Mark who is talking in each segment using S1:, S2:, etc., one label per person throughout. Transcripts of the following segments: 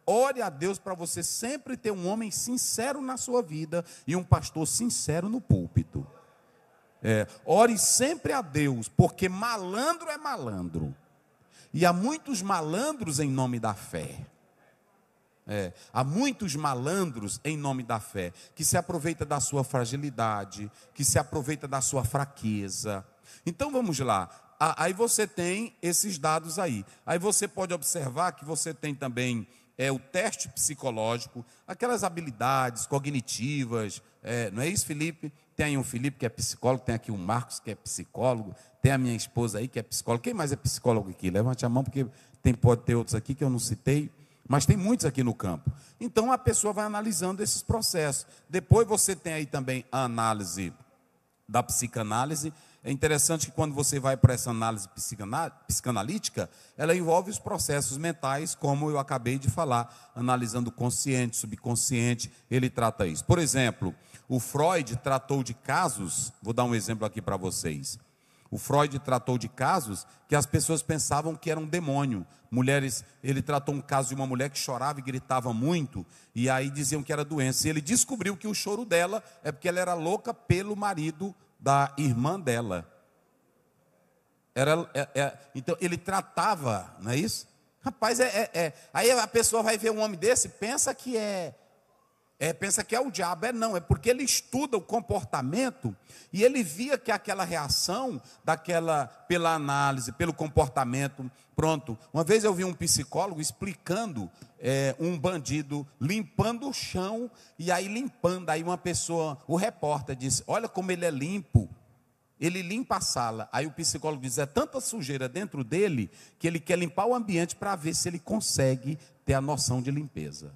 S1: ore a Deus para você sempre ter um homem sincero na sua vida e um pastor sincero no púlpito. Ore sempre a Deus, porque malandro é malandro. E há muitos malandros em nome da fé. Há muitos malandros em nome da fé, que se aproveita da sua fragilidade, que se aproveita da sua fraqueza. Então vamos lá. Aí você tem esses dados aí. Aí você pode observar que você tem também o teste psicológico, aquelas habilidades cognitivas, não é isso, Felipe? Tem aí um Felipe que é psicólogo, tem aqui um Marcos que é psicólogo, tem a minha esposa aí que é psicóloga. Quem mais é psicólogo aqui? Levante a mão, porque pode ter outros aqui que eu não citei, mas tem muitos aqui no campo. Então a pessoa vai analisando esses processos. Depois você tem aí também a análise da psicanálise. É interessante que quando você vai para essa análise psicanalítica, ela envolve os processos mentais, como eu acabei de falar, analisando o consciente, subconsciente, ele trata isso. Por exemplo, o Freud tratou de casos, vou dar um exemplo aqui para vocês. O Freud tratou de casos que as pessoas pensavam que era um demônio. Mulheres, ele tratou um caso de uma mulher que chorava e gritava muito, e aí diziam que era doença. E ele descobriu que o choro dela é porque ela era louca pelo marido da irmã dela. Então ele tratava, não é isso? Rapaz, aí a pessoa vai ver um homem desse, pensa que é o diabo. Não, é porque ele estuda o comportamento e ele via que aquela reação pela análise, pelo comportamento, pronto. Uma vez eu vi um psicólogo explicando um bandido limpando o chão, e aí limpando, aí uma pessoa, o repórter disse, olha como ele é limpo, ele limpa a sala. Aí o psicólogo diz, é tanta sujeira dentro dele, que ele quer limpar o ambiente para ver se ele consegue ter a noção de limpeza.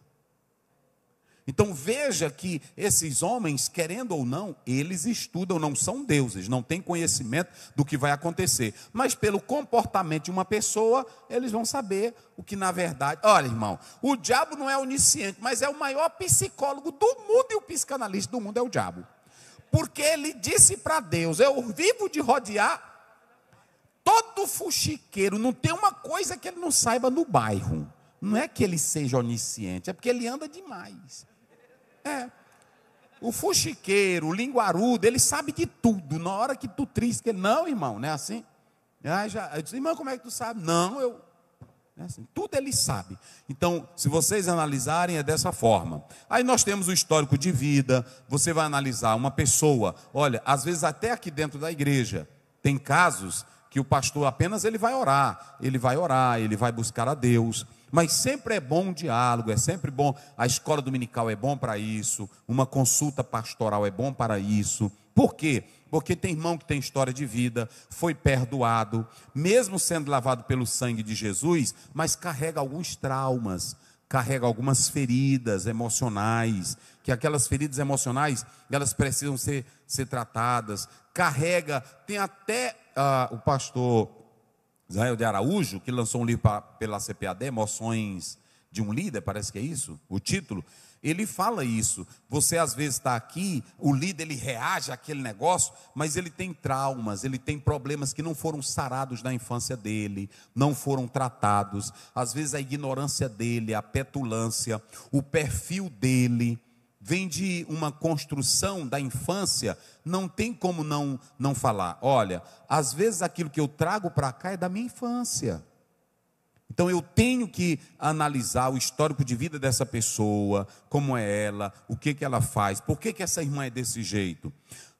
S1: Então veja que esses homens, querendo ou não, eles estudam, não são deuses, não têm conhecimento do que vai acontecer, mas pelo comportamento de uma pessoa, eles vão saber o que na verdade... Olha, irmão, o diabo não é onisciente, mas é o maior psicólogo do mundo, e o psicanalista do mundo é o diabo, porque ele disse para Deus, eu vivo de rodear todo fuxiqueiro, não tem uma coisa que ele não saiba no bairro. Não é que ele seja onisciente, é porque ele anda demais. O fuxiqueiro, o linguarudo, ele sabe de tudo. Na hora que tu trisca, ele, não, irmão, não é assim? Eu disse, irmão, como é que tu sabe? Não, não é assim. Tudo ele sabe. Então, se vocês analisarem, é dessa forma. Aí nós temos o histórico de vida. Você vai analisar uma pessoa. Olha, às vezes até aqui dentro da igreja, tem casos que o pastor apenas ele vai orar, ele vai buscar a Deus. Mas sempre é bom um diálogo, é sempre bom, a escola dominical é bom para isso, uma consulta pastoral é bom para isso. Por quê? Porque tem irmão que tem história de vida, foi perdoado, mesmo sendo lavado pelo sangue de Jesus, mas carrega alguns traumas, carrega algumas feridas emocionais, que aquelas feridas emocionais, elas precisam ser tratadas, tem até o pastor Israel de Araújo, que lançou um livro pela CPAD, Emoções de um Líder, parece que é isso, o título, ele fala isso, você às vezes está aqui, o líder ele reage àquele negócio, mas ele tem traumas, ele tem problemas que não foram sarados na infância dele, não foram tratados, às vezes a ignorância dele, a petulância, o perfil dele, vem de uma construção da infância, não tem como não falar. Olha, às vezes aquilo que eu trago para cá é da minha infância. Então eu tenho que analisar o histórico de vida dessa pessoa, como é ela, o que ela faz, por que essa irmã é desse jeito.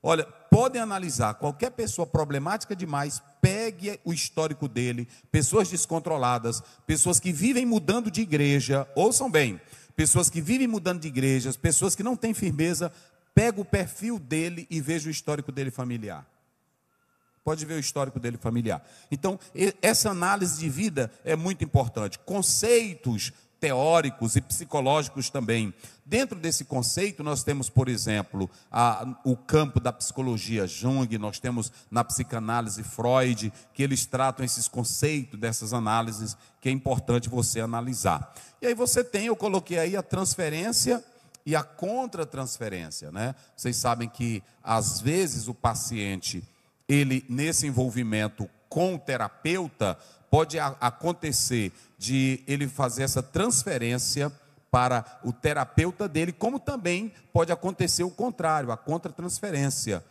S1: Olha, podem analisar qualquer pessoa problemática demais, pegue o histórico dele, pessoas descontroladas, pessoas que vivem mudando de igreja, ouçam bem, pessoas que vivem mudando de igrejas, pessoas que não têm firmeza, pega o perfil dele e veja o histórico dele familiar. Pode ver o histórico dele familiar. Então, essa análise de vida é muito importante. Conceitos teóricos e psicológicos também. Dentro desse conceito, nós temos, por exemplo, o campo da psicologia Jung, nós temos na psicanálise Freud, que eles tratam esses conceitos dessas análises, que é importante você analisar. E aí você tem, eu coloquei aí a transferência e a contratransferência, né? Vocês sabem que, às vezes, o paciente, ele, nesse envolvimento com o terapeuta, pode acontecer de ele fazer essa transferência para o terapeuta dele, como também pode acontecer o contrário, a contratransferência.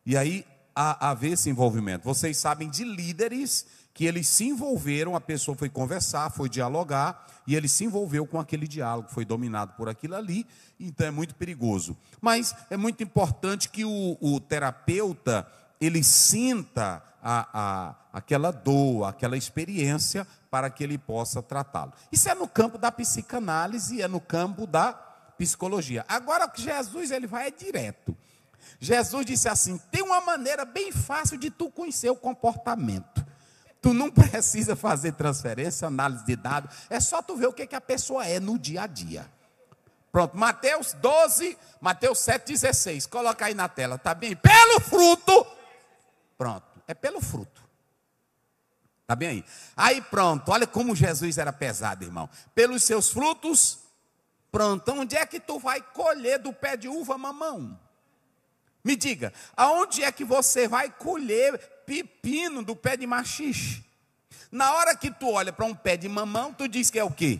S1: E aí haver esse envolvimento. Vocês sabem de líderes que eles se envolveram, a pessoa foi conversar, foi dialogar, e ele se envolveu com aquele diálogo, foi dominado por aquilo ali, então é muito perigoso. Mas é muito importante que o terapeuta, ele sinta aquela dor, aquela experiência, para que ele possa tratá-lo. Isso é no campo da psicanálise, é no campo da psicologia. Agora, Jesus, ele vai direto. Jesus disse assim: tem uma maneira bem fácil de tu conhecer o comportamento. Tu não precisa fazer transferência, análise de dados, é só tu ver o que a pessoa é no dia a dia. Pronto, Mateus 7,16, coloca aí na tela, tá bem? Pelo fruto, pronto, é pelo fruto. Tá bem aí? Aí pronto, olha como Jesus era pesado, irmão. Pelos seus frutos, pronto, onde é que tu vai colher do pé de uva mamão? Me diga, aonde é que você vai colher pepino do pé de maxixe? Na hora que tu olha para um pé de mamão, tu diz que é o quê?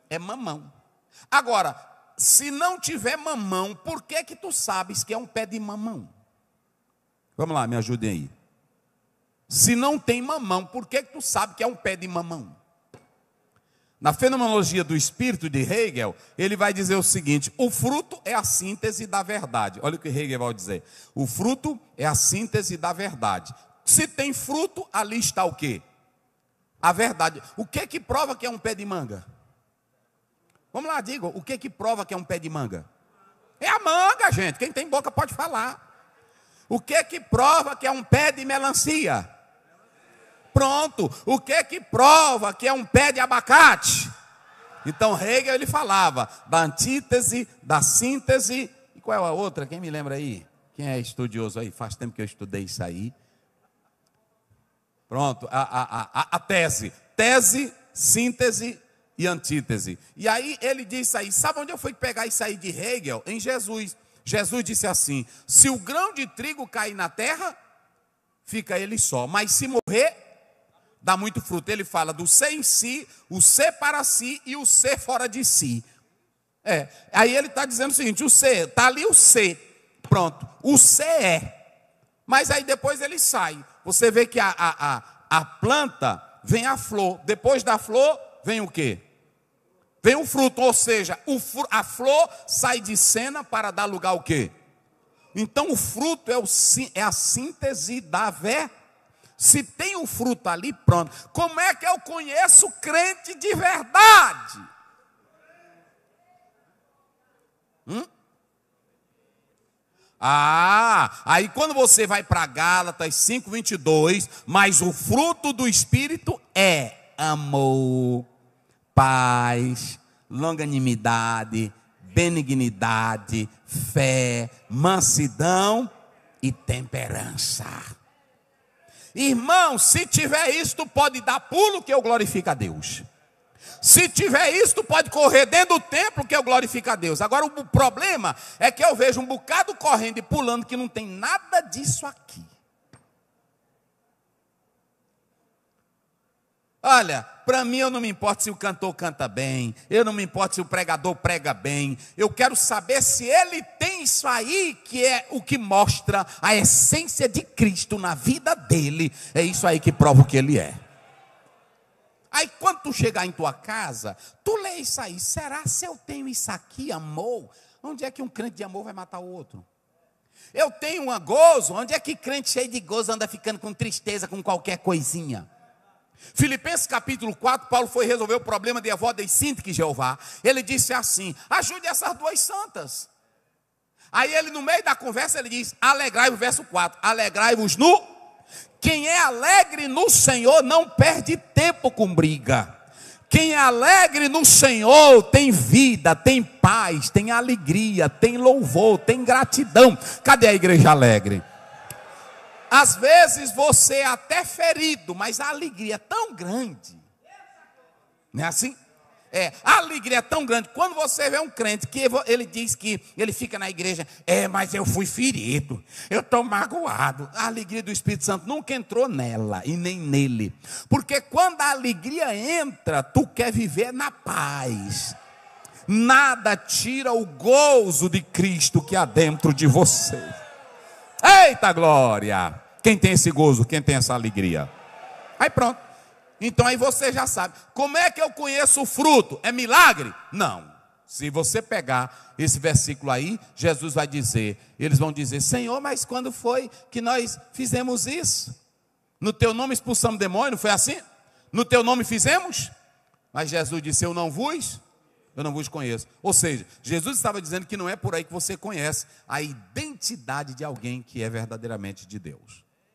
S1: É mamão. Agora, se não tiver mamão, por que que tu sabes que é um pé de mamão? Vamos lá, me ajudem aí. Se não tem mamão, por que que tu sabe que é um pé de mamão? Na fenomenologia do espírito de Hegel, ele vai dizer o seguinte: o fruto é a síntese da verdade. Olha o que Hegel vai dizer. O fruto é a síntese da verdade. Se tem fruto, ali está o quê? A verdade. O que que prova que é um pé de manga? Vamos lá, diga, o que que prova que é um pé de manga? É a manga, gente. Quem tem boca pode falar. O que que prova que é um pé de melancia? Pronto. O que que prova que é um pé de abacate? Então Hegel, ele falava da antítese, da síntese. E qual é a outra? Quem me lembra aí? Quem é estudioso aí? Faz tempo que eu estudei isso aí. Pronto, a tese. Tese, síntese e antítese. E aí ele disse aí, sabe onde eu fui pegar isso aí de Hegel? Em Jesus. Jesus disse assim: se o grão de trigo cair na terra, fica ele só. Mas se morrer, dá muito fruto. Ele fala do ser em si, o ser para si e o ser fora de si. Aí ele está dizendo o seguinte: o ser, está ali o ser. Pronto, o ser é. Mas aí depois ele sai. Você vê que a planta vem a flor. Depois da flor, vem o quê? Vem o fruto. Ou seja, a flor sai de cena para dar lugar ao quê? Então o fruto é a síntese da verdade. Se tem o fruto ali, pronto. Como é que eu conheço crente de verdade? Aí quando você vai para Gálatas 5:22, mas o fruto do Espírito é amor, paz, longanimidade, benignidade, fé, mansidão e temperança. Irmão, se tiver isso, tu pode dar pulo que eu glorifico a Deus. Se tiver isso, tu pode correr dentro do templo que eu glorifico a Deus. Agora o problema é que eu vejo um bocado correndo e pulando que não tem nada disso aqui. Olha, para mim eu não me importo se o cantor canta bem, eu não me importo se o pregador prega bem, eu quero saber se ele tem isso aí que é o que mostra a essência de Cristo na vida dele, é isso aí que prova o que ele é. Aí quando tu chegar em tua casa, tu lê isso aí, será se eu tenho isso aqui, amor? Onde é que um crente de amor vai matar o outro? Eu tenho um gozo, onde é que crente cheio de gozo anda ficando com tristeza com qualquer coisinha? Filipenses capítulo 4, Paulo foi resolver o problema de Evódia e Síntique Jeová. Ele disse assim: ajude essas duas santas. Aí ele no meio da conversa ele diz: alegrai-vos, verso 4, alegrai-vos no... Quem é alegre no Senhor não perde tempo com briga. Quem é alegre no Senhor tem vida, tem paz, tem alegria, tem louvor, tem gratidão. Cadê a igreja alegre? Às vezes você é até ferido, mas a alegria é tão grande. Não é assim? A alegria é tão grande. Quando você vê um crente que ele diz que ele fica na igreja, mas eu fui ferido, eu estou magoado. A alegria do Espírito Santo nunca entrou nela e nem nele. Porque quando a alegria entra, tu quer viver na paz. nada tira o gozo de Cristo que há dentro de você. Eita glória! Quem tem esse gozo, quem tem essa alegria? Aí pronto. Então aí você já sabe. Como é que eu conheço o fruto? É milagre? Não. Se você pegar esse versículo aí, Jesus vai dizer, eles vão dizer, Senhor, mas quando foi que nós fizemos isso? No teu nome expulsamos demônio, não foi assim? No teu nome fizemos? Mas Jesus disse, eu não vos conheço. Ou seja, Jesus estava dizendo que não é por aí que você conhece a identidade de alguém que é verdadeiramente de Deus.